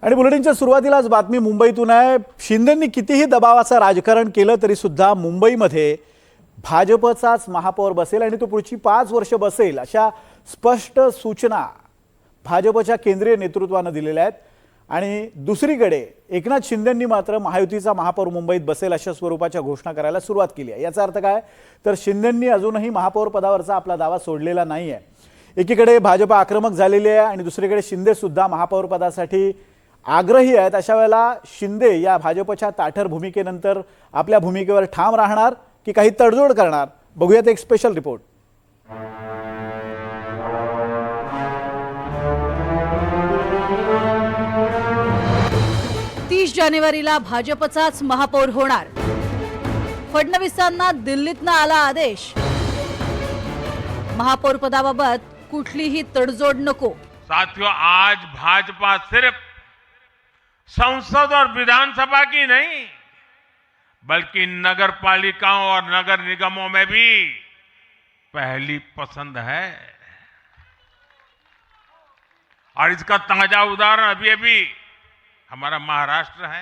आणि बुलेटिनच्या सुरुवातीलाच बातमी मुंबईतून आहे। शिंदेंनी कितीही दबावाचं राजकारण केलं तरी सुद्धा मुंबईमध्ये भाजपचाच महापौर बसेल आणि तो पुढची 5 वर्ष बसेल अशा स्पष्ट सूचना भाजपच्या केंद्रीय नेतृत्वाने दिलेल्या आहेत। आणि दुसरीकडे एकनाथ शिंदेंनी मात्र महायुतीचा महापौर मुंबईत बसेल अशा स्वरूपाच्या घोषणा करायला सुरुवात केली आहे। याचा अर्थ काय तर शिंदेंनी अजूनही महापौर पदावरचा आपला दावा सोडलेला नाही आहे। एकीकडे भाजप आक्रमक झालेली आहे आणि दुसरीकडे शिंदे सुद्धा महापौर पदासाठी आग्रही आहेत। अशा वेळेला शिंदे या भाजपच्या ताठर भूमिकेनंतर आपल्या भूमिकेवर ठाम राहणार की काही तडजोड करणार, बघूयात एक स्पेशल रिपोर्ट। 30 जानेवारीला भाजपचाच महापौर होणार। फडणवीसांना दिल्लीतनं आला आदेश, महापौर पदाबाबत कुठलीही तडजोड नको। साथियों, आज भाजपा सिर्फ संसद और विधानसभा की नहीं बल्कि नगर पालिकाओं और नगर निगमों में भी पहली पसंद है। और इसका ताजा उदाहरण अभी अभी हमारा महाराष्ट्र है।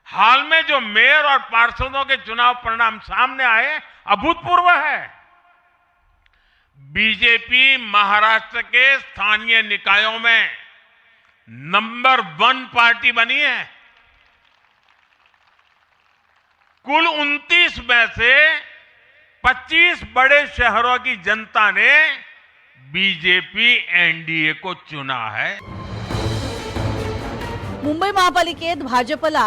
हाल में जो मेयर और पार्षदों के चुनाव परिणाम सामने आए अभूतपूर्व है। बीजेपी महाराष्ट्र के स्थानीय निकायों में नंबर 1 पार्टी बनी है। कुल 29 में से 25 बड़े शहरों की जनता ने बीजेपी एनडीए को चुना है। मुंबई महापालिकेत भाजपला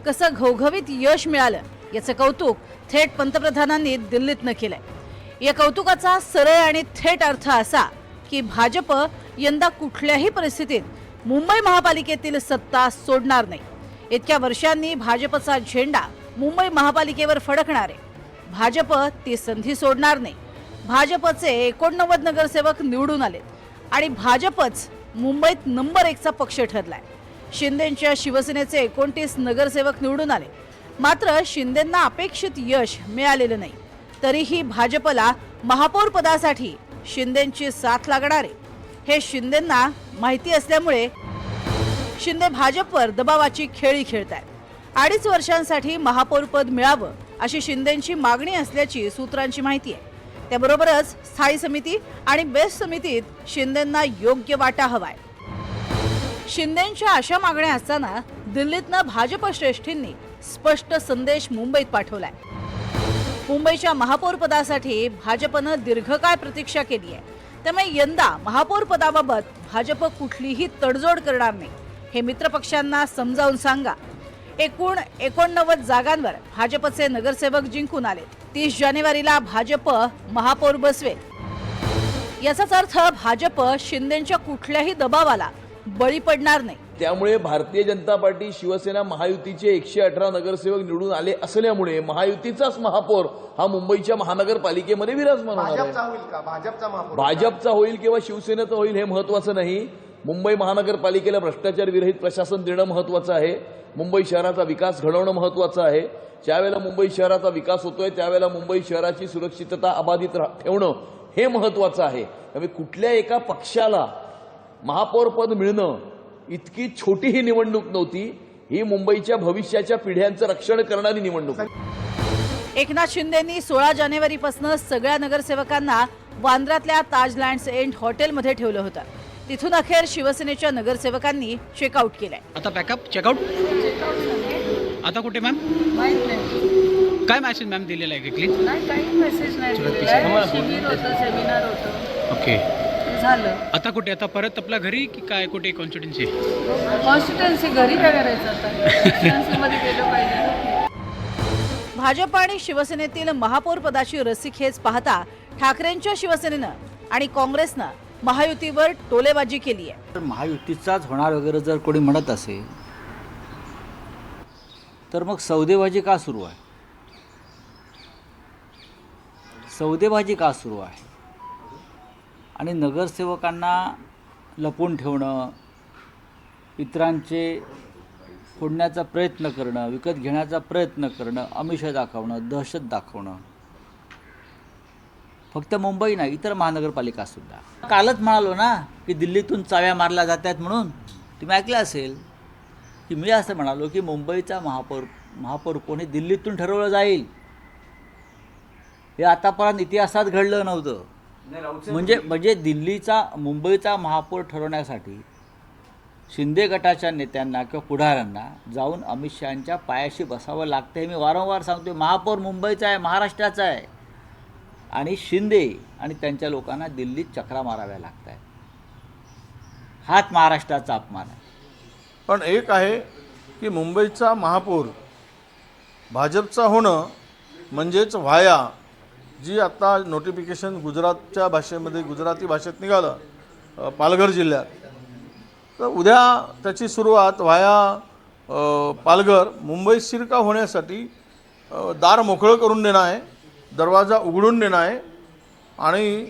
कसं घवघवीत यश मिळालं याचं कौतुक थेट पंतप्रधानांनी दिल्लीतनं केलंय। या कौतुकाचा सरळ आणि थेट अर्थ असा की भाजप यंदा कुठल्याही परिस्थितीत मुंबई महापालिकेतील सत्ता सोडणार नाही। इतक्या वर्षांनी भाजपचा झेंडा मुंबई महापालिकेवर फडकणार आहे। भाजप ती संधी सोडणार नाही। भाजपचे 89 नगरसेवक निवडून आलेत आणि भाजपच मुंबईत नंबर 1चा पक्ष ठरलाय। शिंदेंच्या शिवसेनेचे 29 नगरसेवक निवडून आले, मात्र शिंदेंना अपेक्षित यश मिळालेलं नाही। तरीही भाजपला महापौर पदासाठी शिंदेंची साथ लागणार आहे हे शिंदेंना माहिती असल्यामुळे शिंदे भाजपवर दबावाची खेळी खेळतायत। 2.5 वर्षांसाठी महापौर पद मिळावं अशी शिंदेंची मागणी असल्याची सूत्रांची माहिती आहे। त्याबरोबरच स्थायी समिती आणि बेस्ट समितीत शिंदेंना योग्य वाटा हवाय। शिंदेंच्या अशा मागण्या असताना दिल्लीतनं भाजप श्रेष्ठींनी स्पष्ट संदेश मुंबईत पाठवलाय। मुंबईच्या महापौर पदासाठी भाजपनं दीर्घकाळ प्रतीक्षा केली आहे, त्यामुळे यंदा महापौर पदाबाबत भाजप कुठलीही तडजोड करणार नाही हे मित्रपक्षांना समजावून सांगा। एकूण 89 जागांवर भाजपचे नगरसेवक जिंकून आले। 30 जानेवारीला भाजप महापौर बसवेल। याचाच अर्थ भाजप शिंदेंच्या कुठल्याही दबावाला बळी पडणार नाही। त्यामुळे भारतीय जनता पार्टी, शिवसेना, महायुतीचे 118 नगरसेवक निवडून आले असल्यामुळे महायुतीचाच महापौर हा मुंबईच्या महानगरपालिकेमध्ये विराजमान होणार आहे। भाजपचा होईल किंवा शिवसेनेचा होईल हे महत्त्वाचं नाही। मुंबई महानगरपालिकेला भ्रष्टाचार विरहित प्रशासन देणं महत्त्वाचं आहे। मुंबई शहराचा विकास घडवणं महत्त्वाचं आहे। ज्यावेळेला मुंबई शहराचा विकास होतोय त्यावेळेला मुंबई शहराची सुरक्षितता अबाधित ठेवणं हे महत्त्वाचं आहे। त्यामुळे कुठल्या एका पक्षाला महापौर पद मिळणं इतकी छोटी ही निवडणूक नव्हती। ही मुंबईच्या भविष्याच्या पिढ्यांचं रक्षण करणारी निवडणूक आहे। एकनाथ शिंदेंनी 16 जानेवारीपासून सगळ्या नगरसेवकांना वांद्र्यातल्या ताज लँड्स एंड हॉटेलमध्ये ठेवलं होतं। तिथून अखेर शिवसेनेच्या नगरसेवकांनी चेकआउट केलंय। आता पॅकअप चेकआउट आता कुठे मॅम? काय मेसेज मॅम दिलेला आहे एक्झॅक्टली? नाही, काही मेसेज नाही दिलेला। शिबिर होतं, सेमिनार होतं, ओके झालं। आता कुठे? आता परत आपल्या घरी की काय? कुठे कॉन्स्टिट्युन्सी? कॉन्स्टिट्युन्सी घरी काय करायचं आता? कॉन्स्टिट्युन्सीमध्ये गेलं पाहिजे। भाजप आणि शिवसेनेतील महापौर पदाची रस्सीखेच पाहता ठाकरेंच्या शिवसेनेनं आणि काँग्रेसनं महायुतीवर टोलेबाजी केली आहे। महायुतीचाच होणार वगैरे जर कोणी म्हणत असेल तर मग सौदेबाजी का सुरू आहे? सौदेबाजी का सुरू आहे? आणि नगरसेवकांना लपवून ठेवणं, इतरांचे फोडण्याचा प्रयत्न करणं, विकत घेण्याचा प्रयत्न करणं, आमिष दाखवणं, दहशत दाखवणं, फक्त मुंबई नाही इतर महानगरपालिका सुद्धा। कालच म्हणालो ना की दिल्लीतून चाव्या मारल्या जातात म्हणून, तुम्ही ऐकलं असेल की मी असं म्हणालो की मुंबईचा महापौर कोण हे दिल्लीतून ठरवलं जाईल. हे आतापर्यंत इतिहासात घडलं नव्हतं. म्हणजे मुंबईचा महापौर ठरवण्यासाठी शिंदे गटाच्या नेत्यांना किंवा पुढाऱ्यांना जाऊन अमित शहांच्या पायाशी बसावं लागतं. हे मी वारंवार सांगतोय. महापौर मुंबईचा आहे, महाराष्ट्राचा आहे, आणि शिंदे आणि त्यांच्या लोकांना दिल्लीत चक्रा माराव्या लागत आहेत. हाच महाराष्ट्राचा अपमान आहे. पण एक आहे की मुंबईचा महापौर भाजपचा होणं म्हणजेच व्हाया, जी आता नोटिफिकेशन गुजरातच्या भाषेमध्ये गुजराती भाषेत निघालं पालघर जिल्ह्यात, तर उद्या त्याची सुरुवात व्हाया पालघर मुंबईत शिरका होण्यासाठी दार मोकळं करून देणं आहे, दरवाजा उघडून देणं आहे, आणि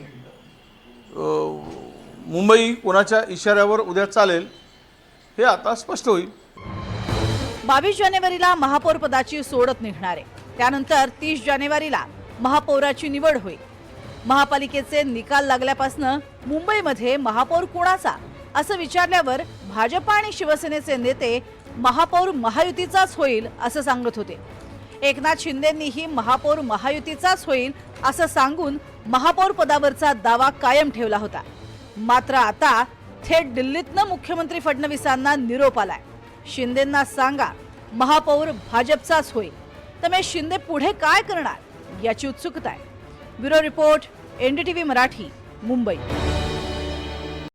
मुंबई कोणाच्या इशाऱ्यावर उद्या चालेल हे आता स्पष्ट होईल. 22 जानेवारीला महापौर पदाची सोडत निघणार आहे. त्यानंतर 30 जानेवारीला महापौराची निवड होईल. महापालिकेचे निकाल लागल्यापासून मुंबईमध्ये महापौर कोणाचा असं विचारल्यावर भाजप आणि शिवसेनेचे नेते महापौर महायुतीचाच होईल असं सांगत होते. एकनाथ शिंदेंनीही महापौर महायुतीचाच होईल असं सांगून महापौर पदावरचा दावा कायम ठेवला होता. मात्र आता थेट दिल्लीतनं मुख्यमंत्री फडणवीसांना निरोप आलाय. शिंदेंना सांगा महापौर भाजपचाच होईल. त्यामुळे शिंदे पुढे काय करणार याची उत्सुकता आहे. Bureau report, NDTV Marathi, Mumbai.